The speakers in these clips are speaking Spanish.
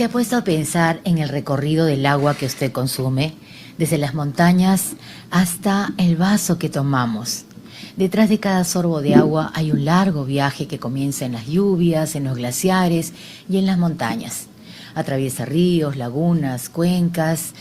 ¿Se ha puesto a pensar en el recorrido del agua que usted consume, desde las montañas hasta el vaso que tomamos? Detrás de cada sorbo de agua hay un largo viaje que comienza en las lluvias, en los glaciares y en las montañas. Atraviesa ríos, lagunas, cuencas,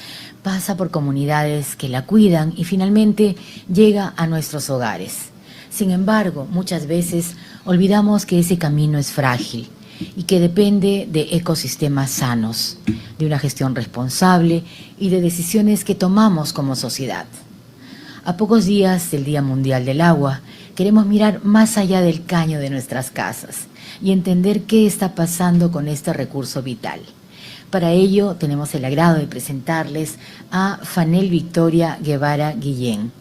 pasa por comunidades que la cuidan y finalmente llega a nuestros hogares. Sin embargo, muchas veces olvidamos que ese camino es frágil y que depende de ecosistemas sanos, de una gestión responsable y de decisiones que tomamos como sociedad. A pocos días del Día Mundial del Agua, queremos mirar más allá del caño de nuestras casas y entender qué está pasando con este recurso vital. Para ello, tenemos el agrado de presentarles a Fanel Victoria Guevara Guillén,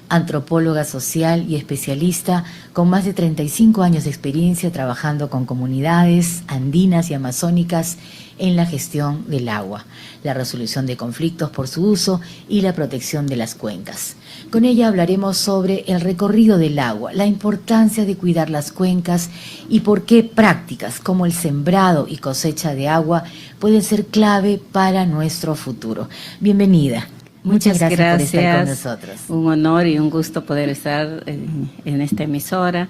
antropóloga social y especialista con más de 35 años de experiencia trabajando con comunidades andinas y amazónicas en la gestión del agua, la resolución de conflictos por su uso y la protección de las cuencas. Con ella hablaremos sobre el recorrido del agua, la importancia de cuidar las cuencas y por qué prácticas como el sembrado y cosecha de agua pueden ser clave para nuestro futuro. Bienvenida. Muchas gracias por estar con nosotros. Un honor y un gusto poder estar en esta emisora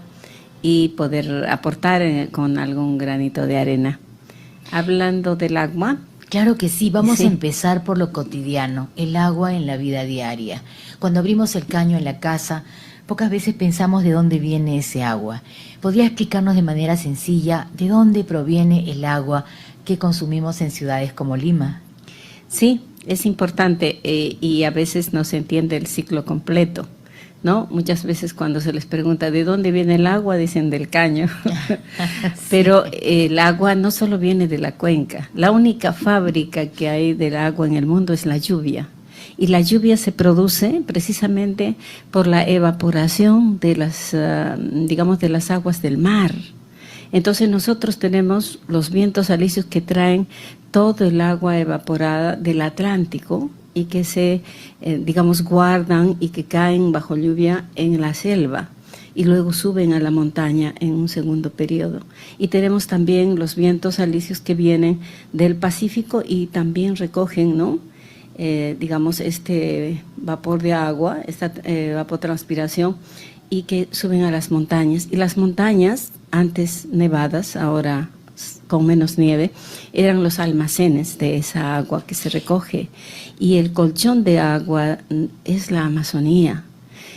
y poder aportar con algún granito de arena. Hablando del agua. Claro que sí, vamos a empezar por lo cotidiano, el agua en la vida diaria. Cuando abrimos el caño en la casa, pocas veces pensamos de dónde viene ese agua. ¿Podría explicarnos de manera sencilla de dónde proviene el agua que consumimos en ciudades como Lima? Sí. Es importante y a veces no se entiende el ciclo completo, ¿no? Muchas veces cuando se les pregunta ¿de dónde viene el agua? Dicen del caño. Pero el agua no solo viene de la cuenca. La única fábrica que hay del agua en el mundo es la lluvia. Y la lluvia se produce precisamente por la evaporación de las, digamos, de las aguas del mar. Entonces nosotros tenemos los vientos alisios que traen todo el agua evaporada del Atlántico y que se, digamos, guardan y que caen bajo lluvia en la selva y luego suben a la montaña en un segundo periodo. Y tenemos también los vientos alisios que vienen del Pacífico y también recogen, ¿no? Digamos, este vapor de agua, esta evapotranspiración, y que suben a las montañas. Y las montañas, antes nevadas, ahora con menos nieve, eran los almacenes de esa agua que se recoge. Y el colchón de agua es la Amazonía.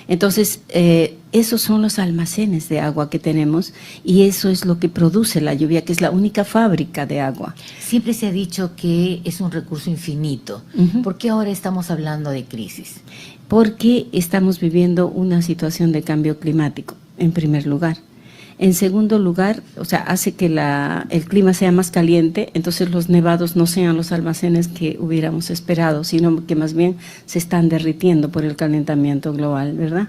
Entonces, esos son los almacenes de agua que tenemos y eso es lo que produce la lluvia, que es la única fábrica de agua. Siempre se ha dicho que es un recurso infinito. ¿Por qué ahora estamos hablando de crisis? Porque estamos viviendo una situación de cambio climático, en primer lugar. En segundo lugar, o sea, hace que el clima sea más caliente, entonces los nevados no sean los almacenes que hubiéramos esperado, sino que más bien se están derritiendo por el calentamiento global, ¿verdad?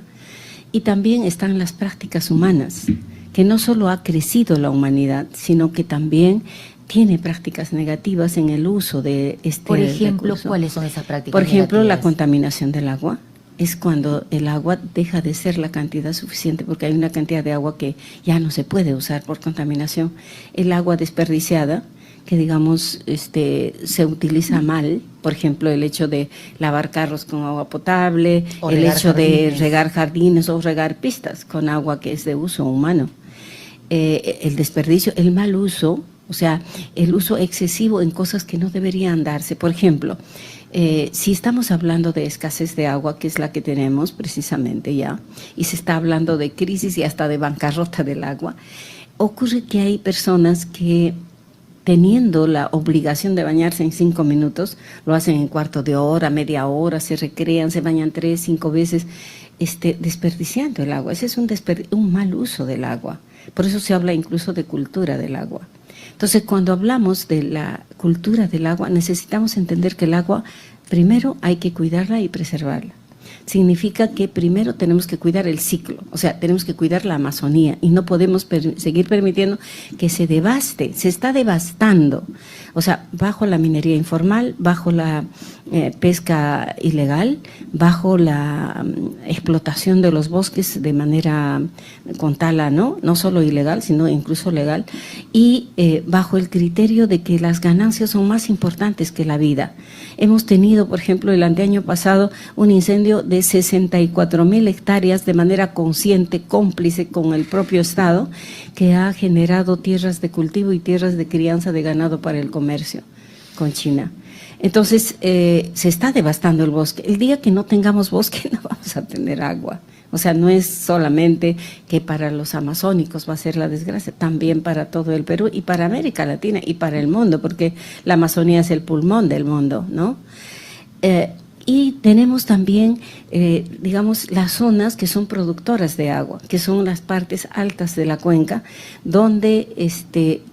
Y también están las prácticas humanas, que no solo ha crecido la humanidad, sino que también tiene prácticas negativas en el uso de este recurso. Por ejemplo, ¿cuáles son esas prácticas negativas? Por ejemplo, negativas? La contaminación del agua. Es cuando el agua deja de ser la cantidad suficiente, porque hay una cantidad de agua que ya no se puede usar por contaminación. El agua desperdiciada, que digamos se utiliza mal, por ejemplo, el hecho de lavar carros con agua potable, el hecho de regar jardines o regar pistas con agua que es de uso humano. El desperdicio, el mal uso, o sea, el uso excesivo en cosas que no deberían darse. Por ejemplo, si estamos hablando de escasez de agua, que es la que tenemos precisamente ya, y se está hablando de crisis y hasta de bancarrota del agua, ocurre que hay personas que teniendo la obligación de bañarse en 5 minutos, lo hacen en cuarto de hora, media hora, se recrean, se bañan 3, 5 veces, desperdiciando el agua. Ese es un mal uso del agua. Por eso se habla incluso de cultura del agua. Entonces, cuando hablamos de la cultura del agua, necesitamos entender que el agua, primero hay que cuidarla y preservarla. significa que primero tenemos que cuidar el ciclo, o sea, tenemos que cuidar la Amazonía y no podemos seguir permitiendo que se devaste, se está devastando, o sea, bajo la minería informal, bajo la pesca ilegal, bajo la explotación de los bosques de manera con tala, no solo ilegal, sino incluso legal, y bajo el criterio de que las ganancias son más importantes que la vida. Hemos tenido, por ejemplo, el anteaño pasado, un incendio de 64.000 hectáreas de manera consciente, cómplice con el propio Estado, que ha generado tierras de cultivo y tierras de crianza de ganado para el comercio con China. Entonces, se está devastando el bosque. El día que no tengamos bosque no vamos a tener agua. O sea, no es solamente que para los amazónicos va a ser la desgracia, también para todo el Perú y para América Latina y para el mundo, porque la Amazonía es el pulmón del mundo, ¿no? Y tenemos también, digamos, las zonas que son productoras de agua, que son las partes altas de la cuenca, donde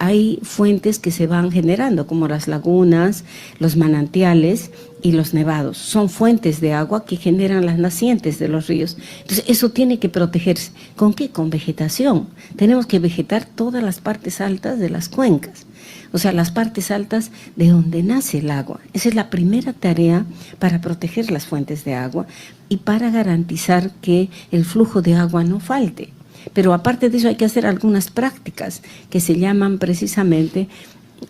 hay fuentes que se van generando, como las lagunas, los manantiales y los nevados. Son fuentes de agua que generan las nacientes de los ríos. Entonces, eso tiene que protegerse. ¿Con qué? Con vegetación. Tenemos que vegetar todas las partes altas de las cuencas. O sea, las partes altas de donde nace el agua. Esa es la primera tarea para proteger las fuentes de agua y para garantizar que el flujo de agua no falte. Pero aparte de eso hay que hacer algunas prácticas que se llaman precisamente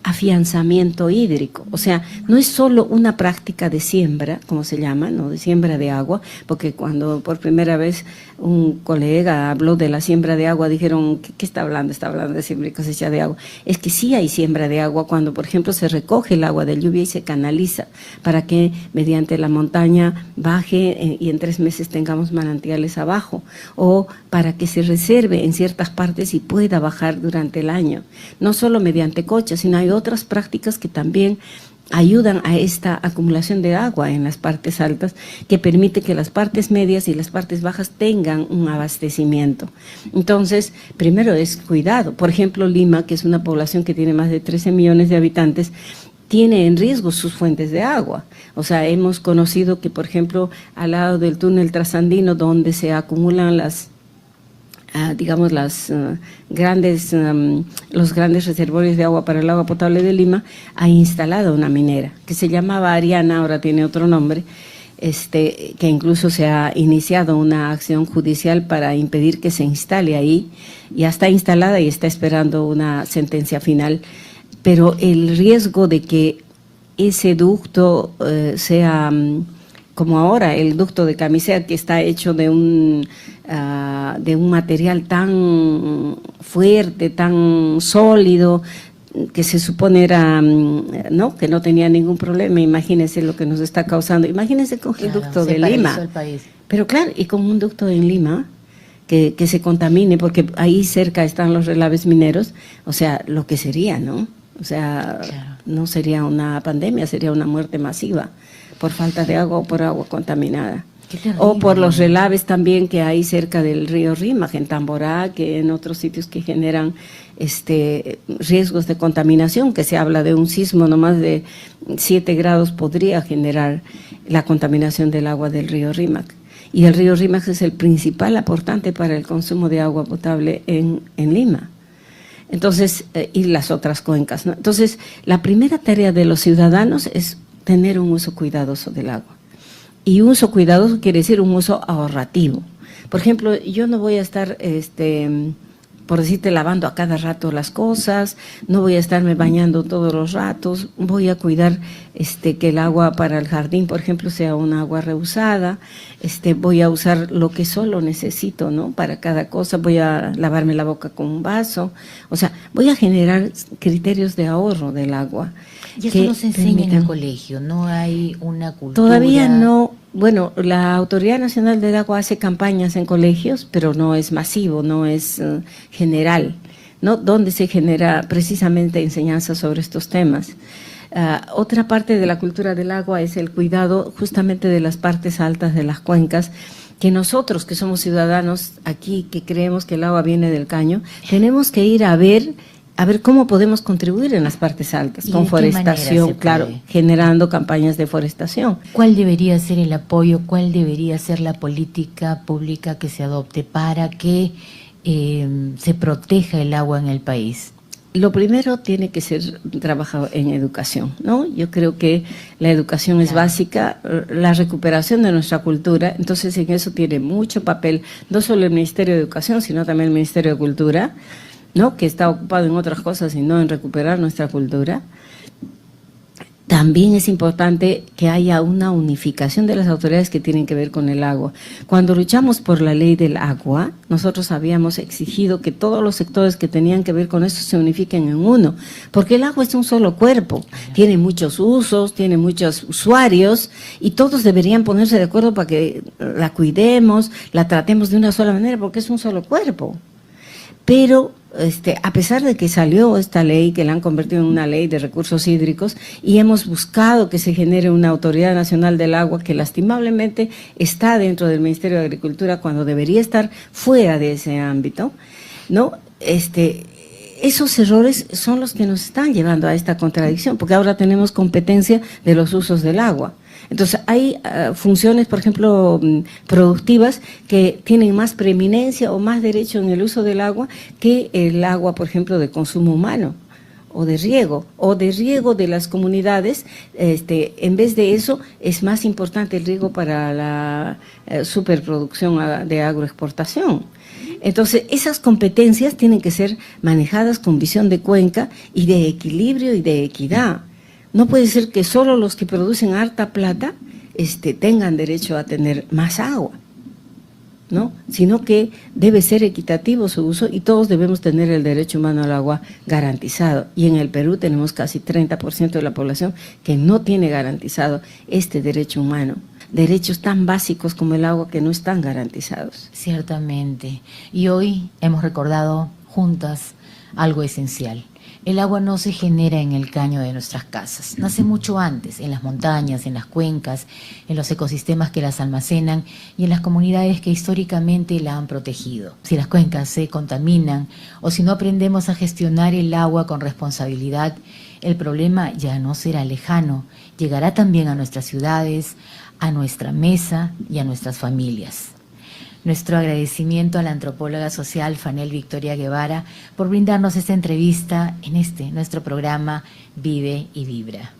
afianzamiento hídrico. O sea, no es solo una práctica de siembra, como se llama, ¿no? De siembra de agua, porque cuando por primera vez un colega habló de la siembra de agua, dijeron, ¿qué está hablando? Está hablando de siembra y cosecha de agua. Es que sí hay siembra de agua cuando, por ejemplo, se recoge el agua de lluvia y se canaliza para que mediante la montaña baje y en 3 meses tengamos manantiales abajo, o para que se reserve en ciertas partes y pueda bajar durante el año. No solo mediante cochas, sino hay otras prácticas que también ayudan a esta acumulación de agua en las partes altas, que permite que las partes medias y las partes bajas tengan un abastecimiento. Entonces, primero es cuidado. Por ejemplo, Lima, que es una población que tiene más de 13 millones de habitantes, tiene en riesgo sus fuentes de agua. O sea, hemos conocido que, por ejemplo, al lado del túnel trasandino, donde se acumulan digamos, los grandes reservorios de agua para el agua potable de Lima, ha instalado una minera que se llamaba Ariana, ahora tiene otro nombre, que incluso se ha iniciado una acción judicial para impedir que se instale ahí. Ya está instalada y está esperando una sentencia final, pero el riesgo de que ese ducto sea como ahora el ducto de Camisea, que está hecho de un material tan fuerte, tan sólido, que se supone era, ¿no?, que no tenía ningún problema. Imagínense lo que nos está causando. Imagínense con el ducto de Lima. El país. Pero claro, y con un ducto en Lima que se contamine, porque ahí cerca están los relaves mineros, o sea, lo que sería, ¿no? O sea, no sería una pandemia, sería una muerte masiva por falta de agua o por agua contaminada. O por los relaves también que hay cerca del río Rímac, en Tamborá, que en otros sitios que generan riesgos de contaminación, que se habla de un sismo nomás de 7 grados podría generar la contaminación del agua del río Rímac. Y el río Rímac es el principal aportante para el consumo de agua potable en Lima. Entonces, y las otras cuencas, ¿no? Entonces, la primera tarea de los ciudadanos es tener un uso cuidadoso del agua. Y uso cuidadoso quiere decir un uso ahorrativo. Por ejemplo, yo no voy a estar, por decirte, lavando a cada rato las cosas, no voy a estarme bañando todos los ratos, voy a cuidar que el agua para el jardín, por ejemplo, sea un agua reusada, voy a usar lo que solo necesito, ¿no?, para cada cosa, voy a lavarme la boca con un vaso, o sea, voy a generar criterios de ahorro del agua. Y eso no se enseña en el colegio, no hay una cultura. Todavía no. Bueno, la Autoridad Nacional del Agua hace campañas en colegios, pero no es masivo, no es general, ¿no?, donde se genera precisamente enseñanza sobre estos temas. Otra parte de la cultura del agua es el cuidado justamente de las partes altas de las cuencas, que nosotros que somos ciudadanos aquí, que creemos que el agua viene del caño, tenemos que ir a ver a ver cómo podemos contribuir en las partes altas, ¿Y con de qué manera forestación, se claro, puede? generando campañas de forestación. ¿Cuál debería ser el apoyo, cuál debería ser la política pública que se adopte para que se proteja el agua en el país? Lo primero tiene que ser trabajado en educación, ¿no? Yo creo que la educación es básica, la recuperación de nuestra cultura, entonces en eso tiene mucho papel, no solo el Ministerio de Educación, sino también el Ministerio de Cultura, ¿no? Que está ocupado en otras cosas y no en recuperar nuestra cultura. También es importante que haya una unificación de las autoridades que tienen que ver con el agua. Cuando luchamos por la ley del agua, nosotros habíamos exigido que todos los sectores que tenían que ver con esto se unifiquen en uno, porque el agua es un solo cuerpo, tiene muchos usos, tiene muchos usuarios y todos deberían ponerse de acuerdo para que la cuidemos, la tratemos de una sola manera, porque es un solo cuerpo. Pero a pesar de que salió esta ley, que la han convertido en una ley de recursos hídricos, y hemos buscado que se genere una Autoridad Nacional del Agua que lastimablemente está dentro del Ministerio de Agricultura cuando debería estar fuera de ese ámbito, ¿no? Esos errores son los que nos están llevando a esta contradicción, porque ahora tenemos competencia de los usos del agua. Entonces, hay funciones, por ejemplo, productivas que tienen más preeminencia o más derecho en el uso del agua que el agua, por ejemplo, de consumo humano o de riego de las comunidades. En vez de eso, es más importante el riego para la superproducción de agroexportación. Entonces, esas competencias tienen que ser manejadas con visión de cuenca y de equilibrio y de equidad. No puede ser que solo los que producen harta plata tengan derecho a tener más agua, ¿no? Sino que debe ser equitativo su uso y todos debemos tener el derecho humano al agua garantizado. Y en el Perú tenemos casi 30% de la población que no tiene garantizado este derecho humano. Derechos tan básicos como el agua que no están garantizados. Ciertamente. Y hoy hemos recordado juntas algo esencial. El agua no se genera en el caño de nuestras casas, nace mucho antes, en las montañas, en las cuencas, en los ecosistemas que las almacenan y en las comunidades que históricamente la han protegido. Si las cuencas se contaminan o si no aprendemos a gestionar el agua con responsabilidad, el problema ya no será lejano, llegará también a nuestras ciudades, a nuestra mesa y a nuestras familias. Nuestro agradecimiento a la antropóloga social Fanel Victoria Guevara por brindarnos esta entrevista en nuestro programa Vive y Vibra.